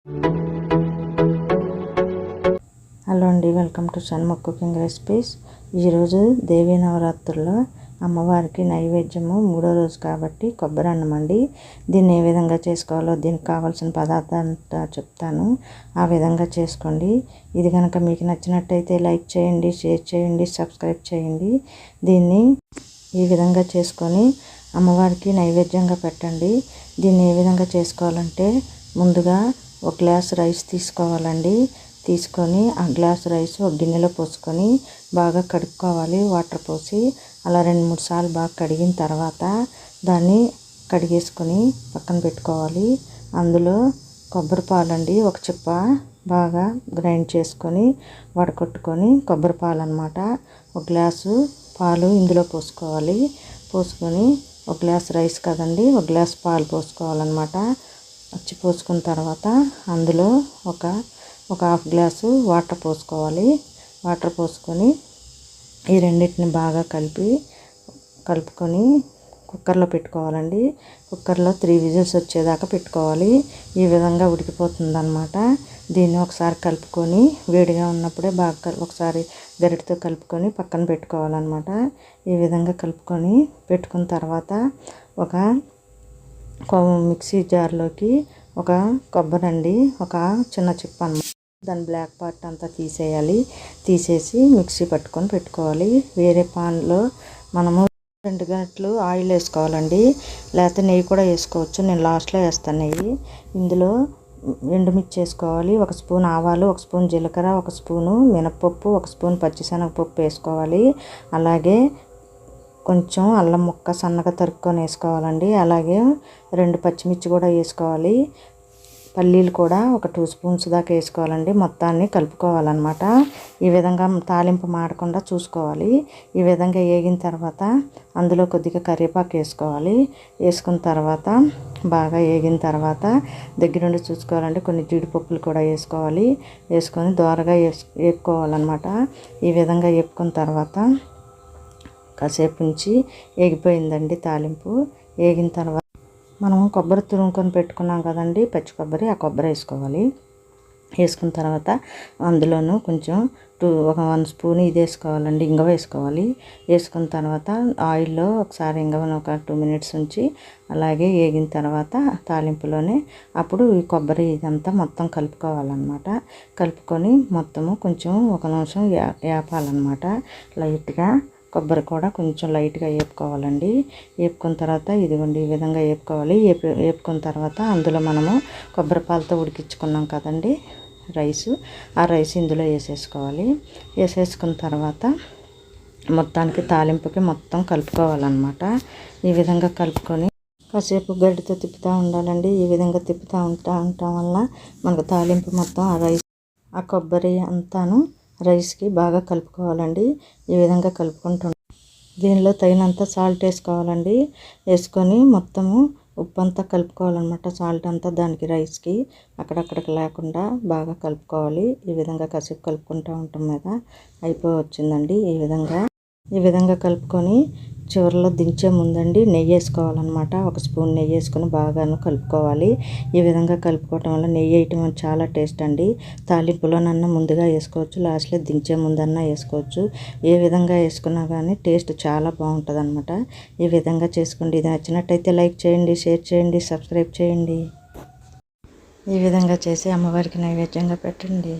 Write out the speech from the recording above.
Hello అండి, welcome to Shanmukh cooking recipes. ఈరోజు దేవీ నవరాత్రుల్లో అమ్మవారికి నైవేద్యము 3వ రోజు కాబట్టి కొబ్బరి అన్నం అండి. దీన్ని ఏ విధంగా చేసుకోవాలో దీనికి కావాల్సిన పదార్థాలంతా చెప్తాను, ఆ విధంగా చేసుకోండి. ఇది కనుక మీకు నచ్చినట్టయితే లైక్ చేయండి, షేర్ చేయండి, సబ్స్క్రైబ్ చేయండి. దీన్ని ఈ విధంగా చేసుకొని అమ్మవారికి నైవేద్యంగా పెట్టండి. దీన్ని ఏ విధంగా చేసుకోవాలంటే ముందుగా ఒక గ్లాస్ రైస్ తీసుకోవాలండి. తీసుకొని ఆ గ్లాస్ రైస్ ఒక గిన్నెలో పోసుకొని బాగా కడుక్కోవాలి. వాటర్ పోసి అలా 2-3 సార్లు బాగా కడిగిన తర్వాత దాన్ని కడిగేసుకొని పక్కన పెట్టుకోవాలి. అందులో కొబ్బరి పాలండి, ఒక చిప్ప బాగా గ్రైండ్ చేసుకొని వడకొట్టుకొని కొబ్బరి పాలు అన్నమాట. ఒక గ్లాసు పాలు ఇందులో పోసుకోవాలి. పోసుకొని ఒక గ్లాస్ రైస్ కదండి, ఒక గ్లాస్ పాలు పోసుకోవాలన్నమాట. వచ్చి పోసుకున్న తర్వాత అందులో ఒక హాఫ్ గ్లాసు వాటర్ పోసుకోవాలి. వాటర్ పోసుకొని ఈ రెండింటిని బాగా కలుపుకొని కుక్కర్లో పెట్టుకోవాలండి. కుక్కర్లో 3 విజిల్స్ వచ్చేదాకా పెట్టుకోవాలి. ఈ విధంగా ఉడికిపోతుంది అన్నమాట. దీన్ని ఒకసారి కలుపుకొని వేడిగా ఉన్నప్పుడే బాగా ఒకసారి గరిటెతో కలుపుకొని పక్కన పెట్టుకోవాలన్నమాట. ఈ విధంగా కలుపుకొని పెట్టుకున్న తర్వాత ఒక మిక్సీ జార్లోకి ఒక కొబ్బరి అండి, ఒక చిన్న చిప్ప అన్నమాట, దాని బ్లాక్ పార్ట్ అంతా తీసేయాలి. తీసేసి మిక్సీ పట్టుకొని పెట్టుకోవాలి. వేరే పాన్లో మనము 2 గంటలు ఆయిల్ వేసుకోవాలండి, లేకపోతే నెయ్యి కూడా వేసుకోవచ్చు. నేను లాస్ట్లో వేస్తాను నెయ్యి. ఇందులో ఎండుమిర్చి వేసుకోవాలి, 1 స్పూన్ ఆవాలు, 1 స్పూన్ జీలకర్ర, 1 స్పూను మినపప్పు, 1 స్పూన్ పచ్చిశనగపప్పు వేసుకోవాలి. అలాగే కొంచెం అల్లం ముక్క సన్నగా తరుక్కొని వేసుకోవాలండి. అలాగే 2 పచ్చిమిర్చి కూడా వేసుకోవాలి. పల్లీలు కూడా ఒక 2 స్పూన్స్ దాకా వేసుకోవాలండి. మొత్తాన్ని కలుపుకోవాలన్నమాట. ఈ విధంగా తాలింపు మాడకుండా చూసుకోవాలి. ఈ విధంగా వేగిన తర్వాత అందులో కొద్దిగా కరివేపాకు వేసుకోవాలి. వేసుకున్న తర్వాత బాగా వేగిన తర్వాత దగ్గరుండి చూసుకోవాలండి. కొన్ని జీడిపప్పులు కూడా వేసుకోవాలి. వేసుకొని దోరగా వేపుకోవాలన్నమాట. ఈ విధంగా వేపుకున్న తర్వాత కాసేపు ఉంచి వేగిపోయిందండి తాలింపు. వేగిన తర్వాత మనం కొబ్బరి తురుముకొని పెట్టుకున్నాం కదండి, పచ్చి కొబ్బరి, ఆ కొబ్బరి వేసుకోవాలి. వేసుకున్న తర్వాత అందులోనూ కొంచెం 1 స్పూన్ ఇది వేసుకోవాలండి, ఇంగువ వేసుకోవాలి. వేసుకున్న తర్వాత ఆయిల్లో ఒకసారి ఇంగువను ఒక 2 మినిట్స్ ఉంచి అలాగే వేగిన తర్వాత తాలింపులోనే అప్పుడు ఈ కొబ్బరి ఇదంతా మొత్తం కలుపుకోవాలన్నమాట. కలుపుకొని మొత్తము కొంచెం 1 నిమిషం వేపాలన్నమాట. లైట్గా కొబ్బరి కూడా కొంచెం లైట్గా వేపుకోవాలండి. వేపుకున్న తర్వాత ఇదిగోండి ఈ విధంగా వేపుకోవాలి. వేపుకున్న తర్వాత అందులో మనము కొబ్బరి పాలతో ఉడికించుకున్నాం కదండి రైసు, ఆ రైస్ ఇందులో వేసేసుకోవాలి. వేసేసుకున్న తర్వాత మొత్తానికి తాలింపుకి మొత్తం కలుపుకోవాలన్నమాట. ఈ విధంగా కలుపుకొని కాసేపు గరిటెతో తిప్పుతూ ఉండాలండి. ఈ విధంగా తిప్పుతూ ఉండటం వల్ల మనకు తాలింపు మొత్తం ఆ రైస్, ఆ కొబ్బరి అంతాను రైస్కి బాగా కలుపుకోవాలండి. ఈ విధంగా కలుపుకుంటూ దీనిలో తగినంత సాల్ట్ వేసుకోవాలండి. వేసుకొని మొత్తము ఉప్పు అంతా కలుపుకోవాలన్నమాట. సాల్ట్ అంతా దానికి రైస్కి అక్కడక్కడికి లేకుండా బాగా కలుపుకోవాలి. ఈ విధంగా కాసేపు కలుపుకుంటూ ఉంటాం మీద అయిపోవచ్చిందండి. ఈ విధంగా కలుపుకొని చివరిలో దించే ముందండి నెయ్యి వేసుకోవాలన్నమాట. 1 స్పూన్ నెయ్యి వేసుకొని బాగాను కలుపుకోవాలి. ఈ విధంగా కలుపుకోవటం వల్ల నెయ్యి వేయటం వల్ల చాలా టేస్ట్ అండి. తాలింపులోనన్నా ముందుగా వేసుకోవచ్చు, లాస్ట్లో దించే ముందన్నా వేసుకోవచ్చు. ఏ విధంగా వేసుకున్నా కానీ టేస్ట్ చాలా బాగుంటుంది అన్నమాట. ఈ విధంగా చేసుకోండి. ఇది నచ్చినట్టయితే లైక్ చేయండి, షేర్ చేయండి, సబ్స్క్రైబ్ చేయండి. ఈ విధంగా చేసి అమ్మవారికి నైవేద్యంగా పెట్టండి.